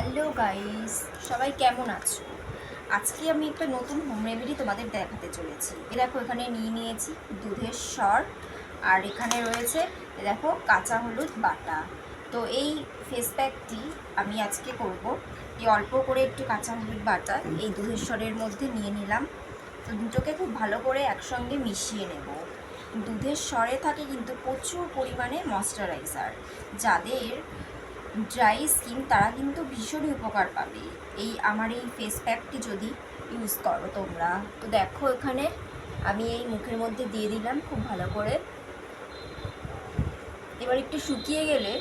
Hello guys, সবাই কেমন আছো? আজকে আমি একটা নতুন হোম রেমেডি তোমাদের দেখাতে চলেছি। দেখো এখানে নিয়েছি দুধের স্বর, আর এখানে রয়েছে দেখো কাঁচা হলুদ বাটা। তো এই ফেস প্যাকটি আমি আজকে করব। এই অল্প করে একটু কাঁচা হলুদ বাটা এই দুধের স্বরের মধ্যে নিয়ে নিলাম। তো দুটোকে খুব ভালো করে একসঙ্গে মিশিয়ে নেব। দুধের স্বরে থাকে কিন্তু প্রচুর পরিমাণে ময়শ্চারাইজার। যাদের ড্রাই স্কিন তারা কিন্তু ভীষণই উপকার পাবে আমার এই ফেস প্যাকটি যদি ইউজ করো তোমরা। তো দেখো এখানে আমি এই মুখের মধ্যে দিয়ে দিলাম খুব ভালো করে। এবার একটু শুকিয়ে গেলে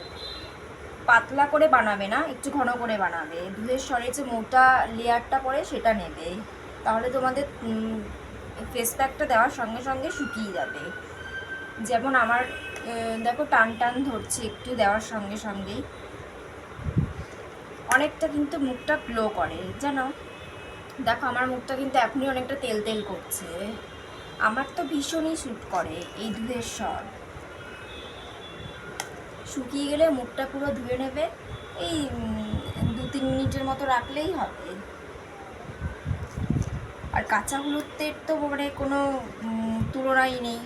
পাতলা করে বানাবে না, একটু ঘন করে বানাবে। দুধের স্বরে যে মোটা লেয়ারটা পড়ে সেটা নেবে, তাহলে তোমাদের ফেস প্যাকটা দেওয়ার সঙ্গে সঙ্গে শুকিয়ে যাবে। যেমন আমার দেখো টান টান ধরছে একটু দেওয়ার সঙ্গে সঙ্গেই। অনেকটা কিন্তু মুখটা গ্লো করে জানো। দেখো আমার মুখটা কিন্তু এখনই অনেকটা তেল তেল করছে। আমার তো ভীষণই স্যুট করে এই দুধের স্বর। শুকিয়ে গেলে মুখটা পুরো ধুয়ে নেবে, এই 2-3 মিনিটের মতো রাখলেই হবে। আর কাঁচা হলুদের তো মানে কোনো তুলনাই নেই।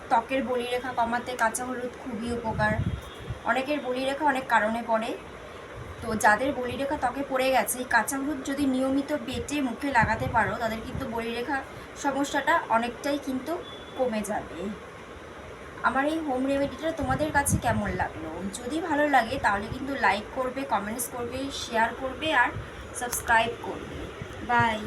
ত্বকের বলিরেখা কমাতে কাঁচা হলুদ খুবই উপকার। অনেকের বলিরেখা অনেক কারণে পড়ে। তো যাদের বলিরেখা ত্বকে পড়ে গেছে, কাঁচা হলুদ যদি নিয়মিত বেটে মুখে লাগাতে পারো তাদের কিন্তু বলিরেখা সমস্যাটা অনেকটাই কিন্তু কমে যাবে। আমার এই হোম রেমেডিটা তোমাদের কাছে কেমন লাগলো? যদি ভালো লাগে তাহলে কিন্তু লাইক করবে, কমেন্টস করবে, শেয়ার করবে আর সাবস্ক্রাইব করবে। বাই।